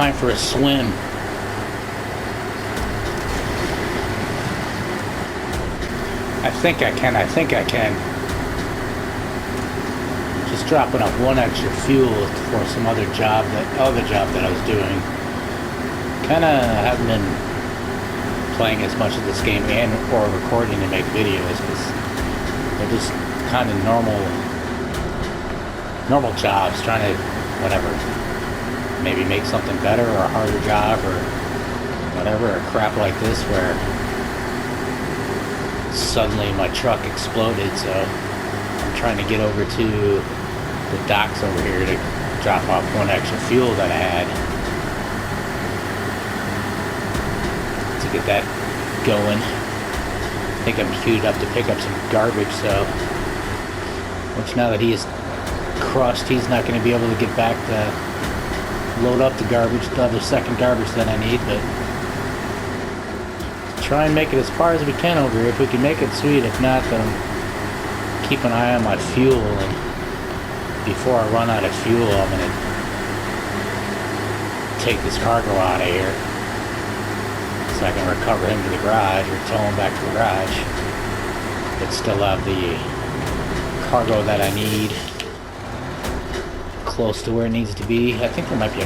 Time for a swim. I think I can. Just dropping up one extra fuel for some other job that I was doing. Kinda haven't been playing as much of this game and or recording to make videos because they're just kind of normal jobs, trying to whatever, maybe make something better or a harder job or whatever, or crap like this where suddenly my truck exploded, so I'm trying to get over to the docks over here to drop off one extra fuel that I had to get that going. I think I'm queued up to pick up some garbage, so which now that he's crushed, he's not going to be able to get back to load up the garbage, the other second garbage that I need, but try and make it as far as we can over here. If we can make it, sweet. If not, then keep an eye on my fuel, and before I run out of fuel, I'm going to take this cargo out of here so I can recover him to the garage or tow him back to the garage, but still have the cargo that I need close to where it needs to be. I think there might be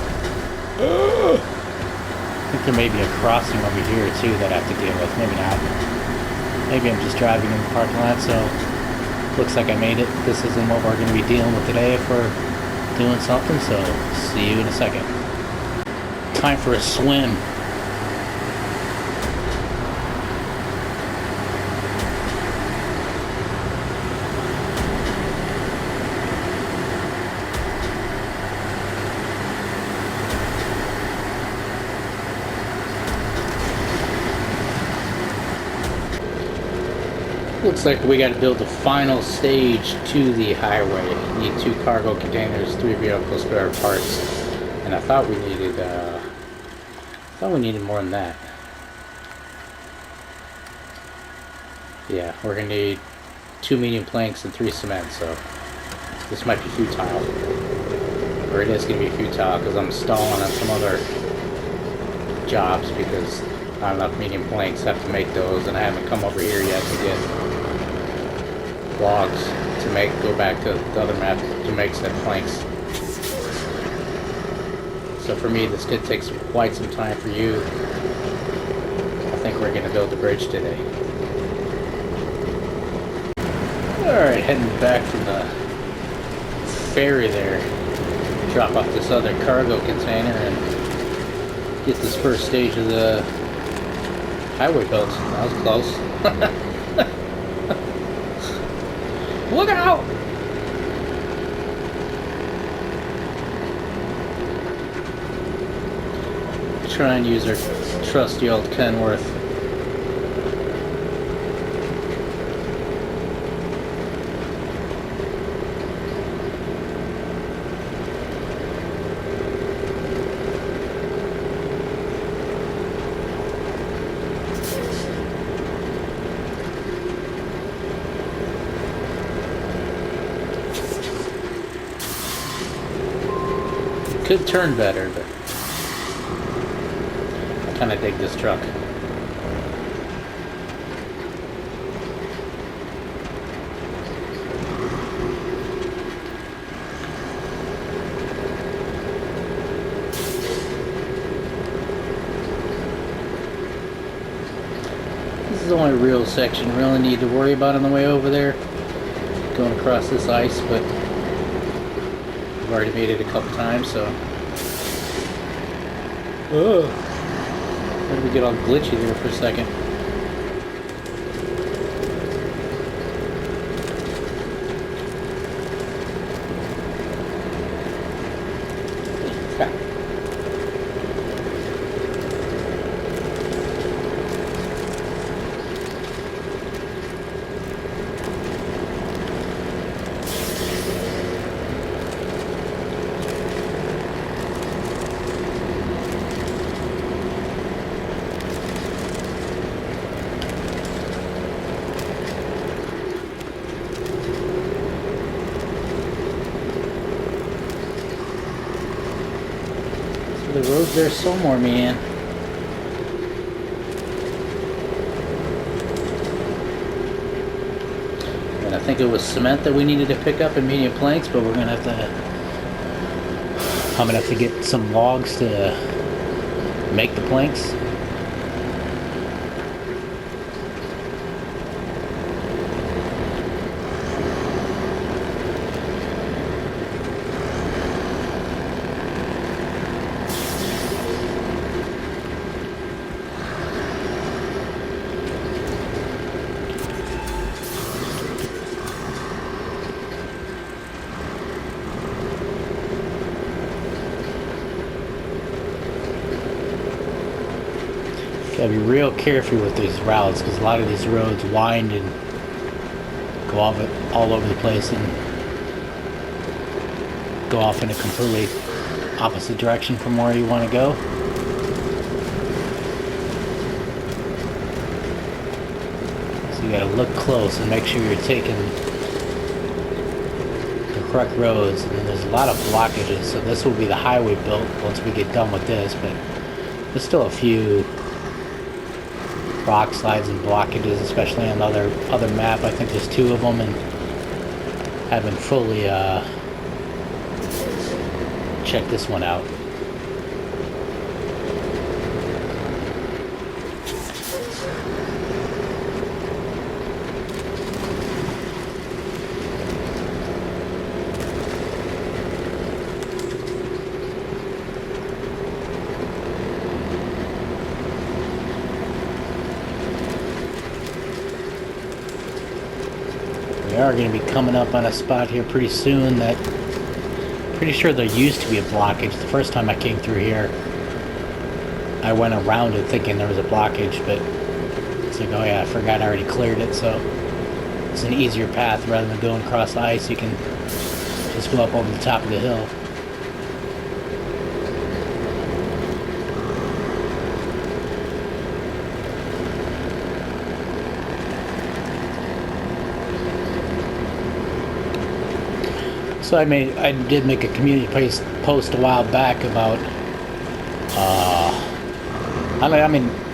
a crossing over here too that I have to deal with. Maybe not. Maybe I'm just driving in the parking lot, so looks like I made it. This isn't what we're going to be dealing with today if we're doing something, so see you in a second. Time for a swim. Looks like we got to build the final stage to the highway. Need 2 cargo containers, 3 vehicle spare parts, and I thought we needed more than that. Yeah, we're gonna need 2 medium planks and 3 cement. So this might be futile, or it is gonna be futile because I'm stalling on some other jobs because not enough medium planks. Have to make those, and I haven't come over here yet to get logs to go back to the other map to make said planks. So for me, this could take quite some time. For you, I think we're going to build the bridge today. Alright, heading back from the ferry there. Drop off this other cargo container and get this first stage of the highway built. That was close. Look out! Try and use our trusty old Kenworth. Could turn better, but I kind of dig this truck. This is the only real section we really need to worry about on the way over there. Going across this ice, but I've already made it a couple times, so. Oh, how did we get all glitchy there for a second? the road's there somewhere, man. And I think it was cement that we needed to pick up in medium planks, but we're gonna have to. I'm gonna have to get some logs to make the planks. Gotta be real careful with these routes because a lot of these roads wind and go off all over the place and go off in a completely opposite direction from where you want to go. So you gotta look close and make sure you're taking the correct roads. And then there's a lot of blockages, so this will be the highway built once we get done with this, but there's still a few rock slides and blockages, especially on the other map. I think there's 2 of them, and haven't fully checked this one out. We are going to be coming up on a spot here pretty soon that pretty sure there used to be a blockage. The first time I came through here, I went around it thinking there was a blockage, but it's like, oh yeah, I forgot I already cleared it, so it's an easier path rather than going across the ice. You can just go up over the top of the hill. So I did make a community post a while back about,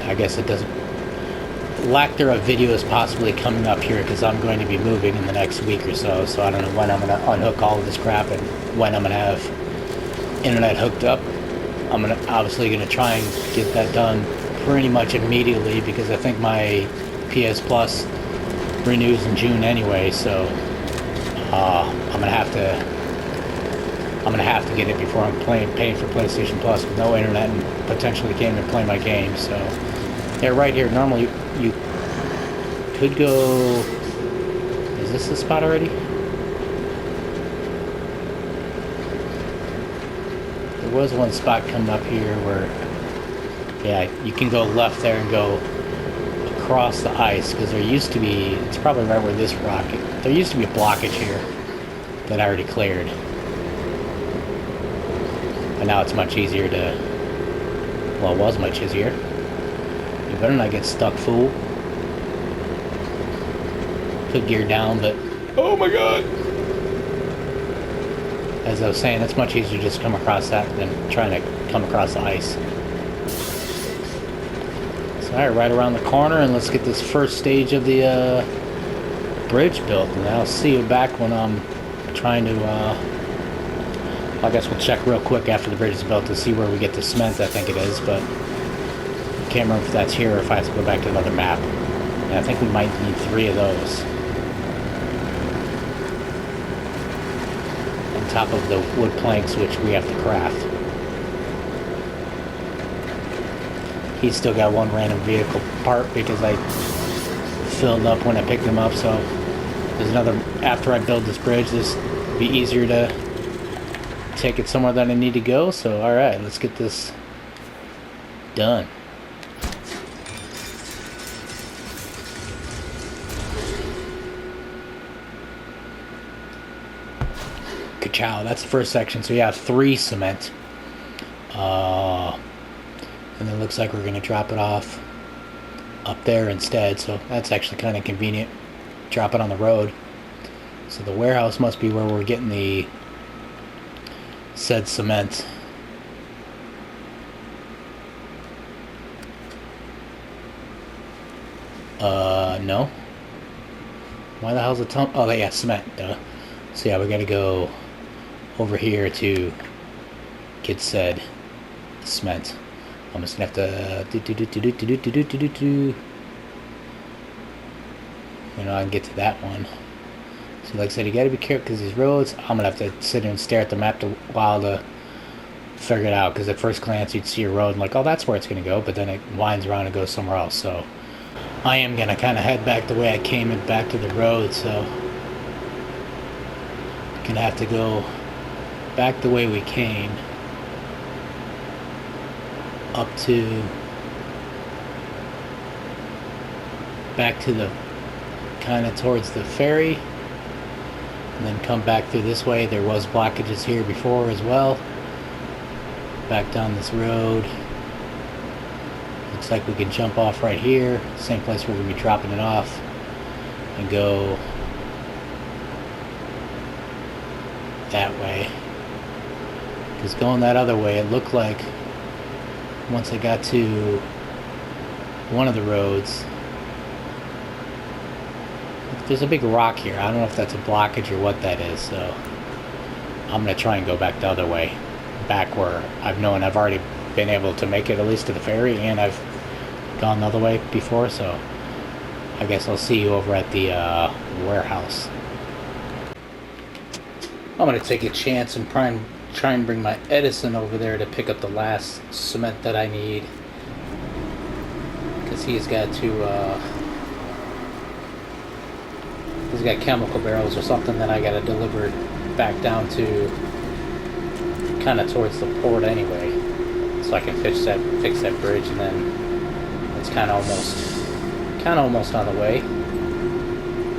I guess it doesn't, lack thereof videos possibly coming up here because I'm going to be moving in the next week or so, so I don't know when I'm going to unhook all of this crap and when I'm going to have internet hooked up. I'm obviously going to try and get that done pretty much immediately because I think my PS Plus renews in June anyway, so I'm gonna have to get it before I'm paying for PlayStation Plus with no internet and potentially can't even play my games. So yeah, right here. Normally you could go. Is this the spot already? There was one spot coming up here where, yeah, you can go left there and go across the ice because there used to be. It's probably right where this rock. There used to be a blockage here that I already cleared. But now it's much easier to... Well, it was much easier. You better not get stuck, fool. Put gear down, but... Oh my god! As I was saying, it's much easier to just come across that than trying to come across the ice. So, alright, right around the corner, and let's get this first stage of the bridge built. And I'll see you back when I'm trying to... I guess we'll check real quick after the bridge is built to see where we get the cement, I think it is, but I can't remember if that's here or if I have to go back to another map. And I think we might need 3 of those. On top of the wood planks, which we have to craft. He's still got one random vehicle part because I filled up when I picked him up, so there's another... After I build this bridge, this will be easier to take it somewhere that I need to go. So alright, let's get this done. Ka-chow, that's the first section. So you have 3 cement. And it looks like we're going to drop it off up there instead. So that's actually kind of convenient. Drop it on the road. So the warehouse must be where we're getting the said cement. No. Why the hell's a ton? Oh, yeah, cement, duh. So yeah, we gotta go over here to get said cement. I'm just gonna have to I can get to that one. So like I said, you gotta be careful because these roads, I'm gonna have to sit here and stare at the map a while to figure it out, because at first glance you'd see a road and like, oh, that's where it's gonna go, but then it winds around and goes somewhere else. So I am gonna kind of head back the way I came and back to the road, so gonna have to go back the way we came up to back to the kind of towards the ferry, and then come back through this way. There was blockages here before as well. Back down this road. Looks like we can jump off right here, same place we're going to be dropping it off, and go that way. Because going that other way, it looked like once I got to one of the roads, there's a big rock here. I don't know if that's a blockage or what that is, so I'm going to try and go back the other way, back where I've known I've already been able to make it at least to the ferry, and I've gone the other way before, so I guess I'll see you over at the warehouse. I'm going to take a chance and try and bring my Edison over there to pick up the last cement that I need, because he's got chemical barrels or something that I got to deliver back down to kind of towards the port anyway, so I can fix that bridge, and then it's kind of almost on the way.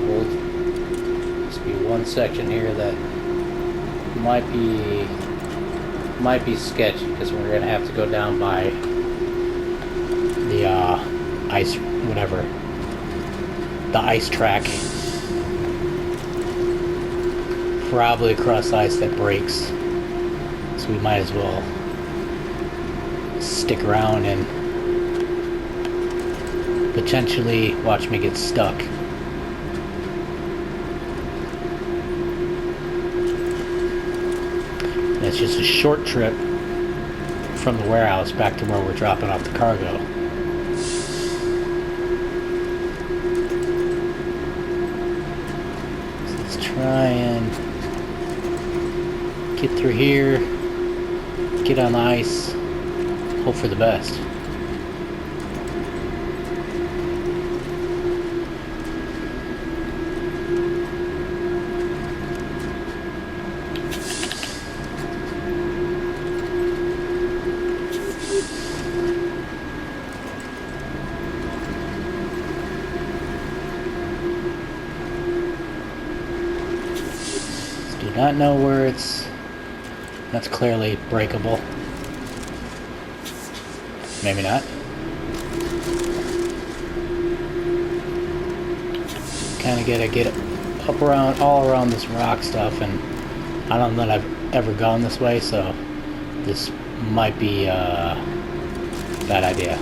Will just be one section here that might be sketchy, because we're gonna have to go down by the ice track, probably across ice that breaks, so we might as well stick around and potentially watch me get stuck. And it's just a short trip from the warehouse back to where we're dropping off the cargo. So let's try and get through here, get on the ice, hope for the best. Do not know where that's clearly breakable. Maybe not. Kind of gotta get up around, all around this rock stuff, and I don't know that I've ever gone this way, so this might be a bad idea.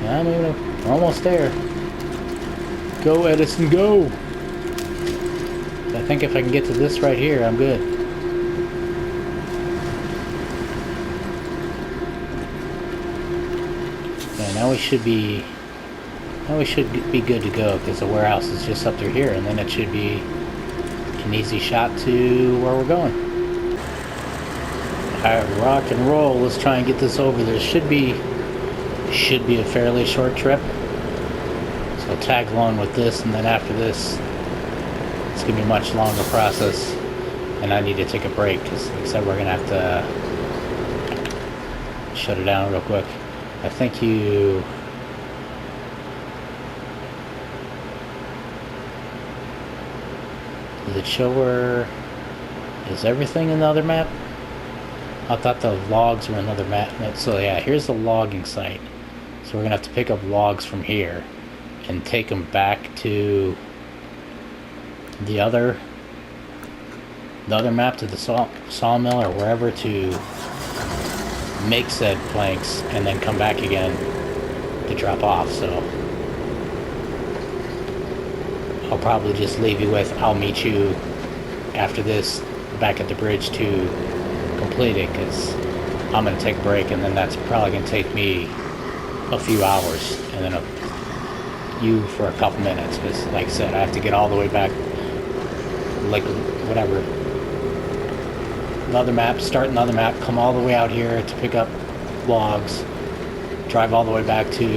Yeah, we're almost there. Go, Edison, go! I think if I can get to this right here, I'm good. Yeah, now we should be good to go, because the warehouse is just up through here, and then it should be an easy shot to where we're going. Alright, rock and roll. Let's try and get this over. There should be a fairly short trip. So I'll tag along with this, and then after this, it's going to be a much longer process, and I need to take a break, because like I said, we're going to have to shut it down real quick. I think does it show where, is everything in the other map? I thought the logs were another map. So yeah, here's the logging site. So we're going to have to pick up logs from here and take them back to the other map, to the sawmill or wherever, to make said planks and then come back again to drop off. So I'll probably just leave you with, I'll meet you after this back at the bridge to complete it, because I'm going to take a break, and then that's probably going to take me a few hours, and then you for a couple minutes, because like I said, I have to get all the way back, like whatever, another map, start another map, come all the way out here to pick up logs, drive all the way back to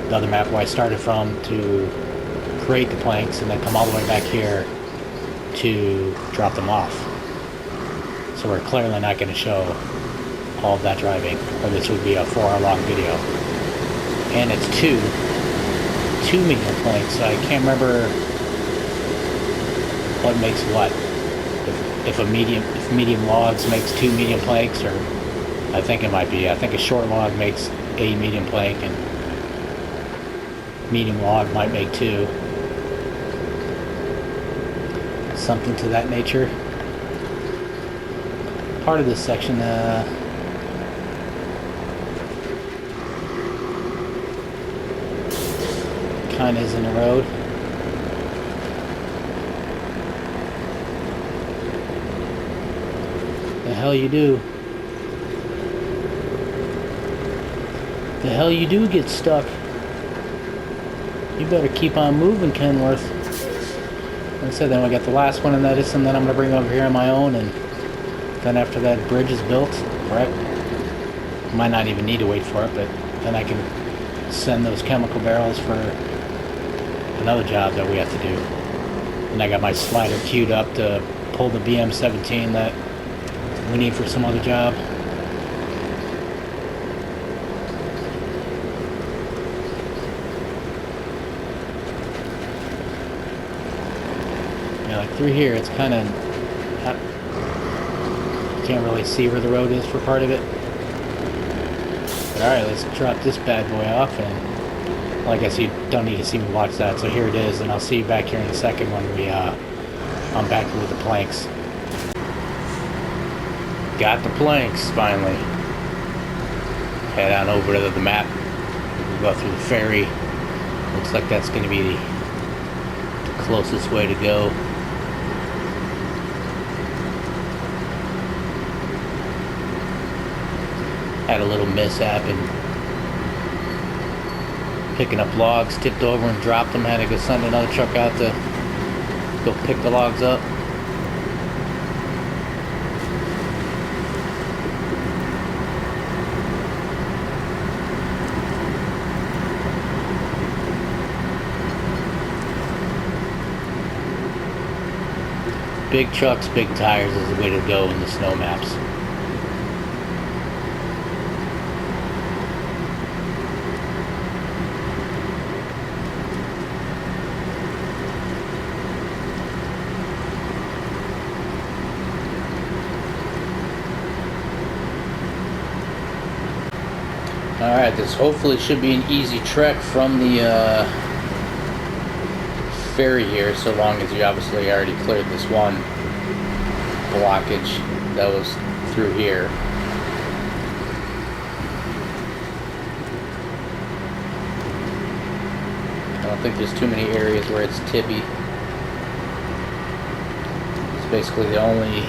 the other map where I started from to create the planks, and then come all the way back here to drop them off. So we're clearly not going to show all of that driving, or this would be a 4-hour long video. And it's two medium planks, so I can't remember what makes what. If medium logs makes 2 medium planks, or I think it might be. I think a short log makes a medium plank, and medium log might make 2. Something to that nature. Part of this section, kind of is in the road. The hell you do? The hell you do get stuck? You better keep on moving, Kenworth. Like I said, then we got the last one in that, and then I'm going to bring over here on my own, and then after that bridge is built, right? Might not even need to wait for it, but then I can send those chemical barrels for another job that we have to do. And I got my slider queued up to pull the BM17 that we need for some other job. Yeah, like through here, it's kind of, you can't really see where the road is for part of it. But alright, let's drop this bad boy off, and well, I guess you don't need to see me watch that, so here it is, and I'll see you back here in a second when I'm back with the planks. Got the planks, finally. Head on over to the map. We'll go through the ferry. Looks like that's going to be the closest way to go. Had a little mishap and picking up logs, tipped over and dropped them. Had to go send another truck out to go pick the logs up. Big trucks, big tires is the way to go in the snow maps. Alright, this hopefully should be an easy trek from the ferry here, so long as you obviously already cleared this one blockage that was through here. I don't think there's too many areas where it's tippy. It's basically the only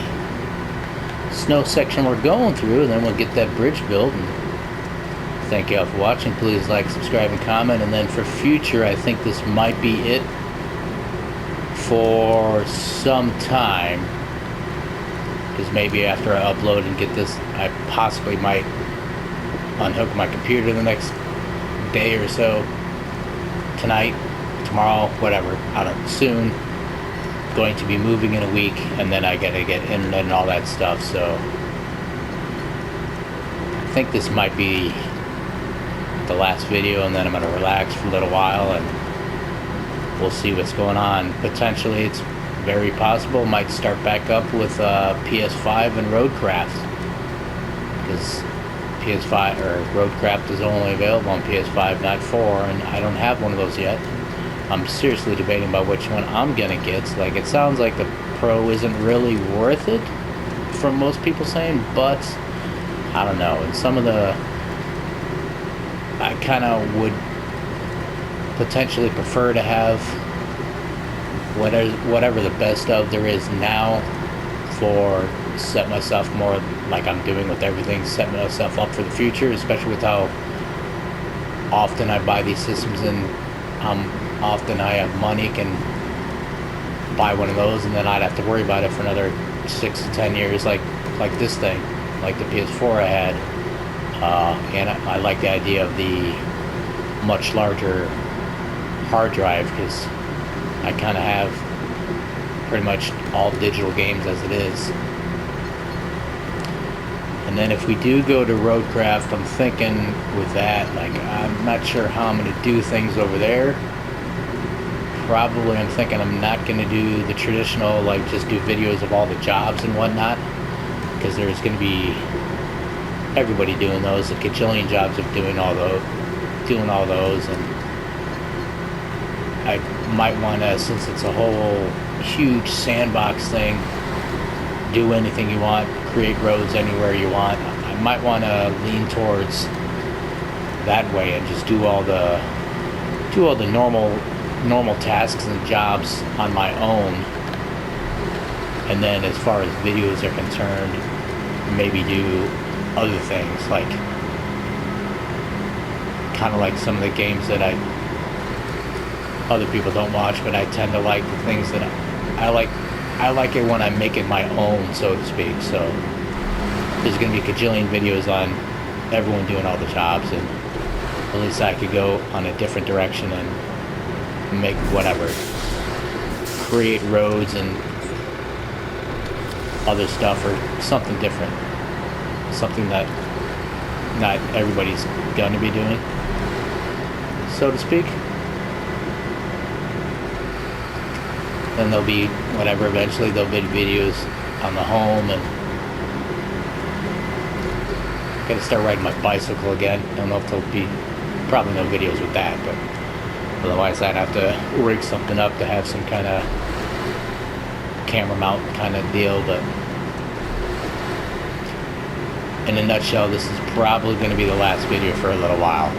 snow section we're going through, and then we'll get that bridge built. And thank you all for watching. Please like, subscribe, and comment. And then for future, I think this might be it for some time, because maybe after I upload and get this, I possibly might unhook my computer the next day or so, tonight, tomorrow, whatever, I don't know, soon. Going to be moving in a week, and then I gotta get internet and all that stuff, so I think this might be the last video, and then I'm gonna relax for a little while and we'll see what's going on. Potentially, it's very possible might start back up with PS5 and Roadcraft, because PS5 or Roadcraft is only available on PS5, not 4, and I don't have one of those yet. I'm seriously debating about which one I'm gonna get. Like, it sounds like the Pro isn't really worth it from most people saying, but I don't know. And some of the, I kind of would potentially prefer to have whatever the best of there is now, for set myself more like I'm doing with everything, set myself up for the future, especially with how often I buy these systems and often I have money, can buy one of those, and then I'd have to worry about it for another 6 to 10 years, like this thing, like the PS4 I had. And I like the idea of the much larger hard drive, because I kind of have pretty much all digital games as it is. And then if we do go to Roadcraft, I'm thinking with that, like, I'm not sure how I'm going to do things over there. Probably I'm thinking I'm not going to do the traditional, like, just do videos of all the jobs and whatnot, because there's going to be everybody doing those, a gajillion jobs of doing all those, and I might want to, since it's a whole huge sandbox thing, do anything you want, create roads anywhere you want. I might want to lean towards that way and just do all the normal tasks and jobs on my own. And then as far as videos are concerned, maybe do other things, like kind of like some of the games that other people don't watch, but I tend to like the things that I like. I like it when I make it my own, so to speak. So there's going to be a gajillion videos on everyone doing all the jobs, and at least I could go on a different direction and make whatever, create roads and other stuff, or something different, something that not everybody's going to be doing, so to speak. Then there'll be whatever, eventually there'll be videos on the home, and gotta start riding my bicycle again. I don't know if there'll be, probably no videos with that, but otherwise I'd have to rig something up to have some kind of camera mount kind of deal. But in a nutshell, this is probably going to be the last video for a little while,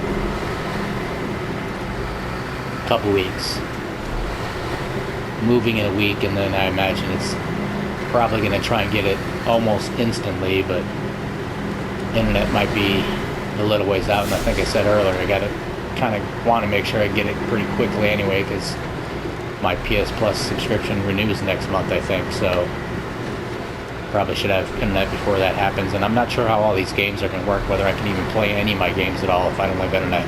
couple weeks. Moving in a week, and then I imagine it's probably going to try and get it almost instantly, but internet might be a little ways out. And I think I said earlier, I got to kind of want to make sure I get it pretty quickly anyway, because my PS Plus subscription renews next month, I think. So probably should have internet before that happens. And I'm not sure how all these games are going to work, whether I can even play any of my games at all if I don't have internet.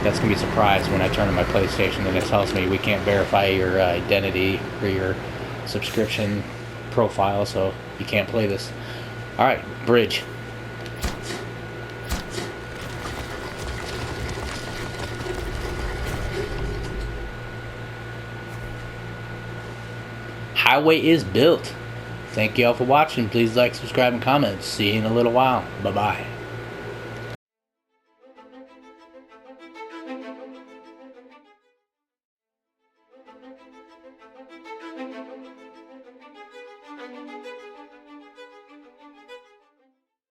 That's going to be a surprise when I turn on my PlayStation and it tells me we can't verify your identity or your subscription profile, so you can't play this. Alright, bridge. Highway is built. Thank you all for watching. Please like, subscribe, and comment. See you in a little while. Bye-bye.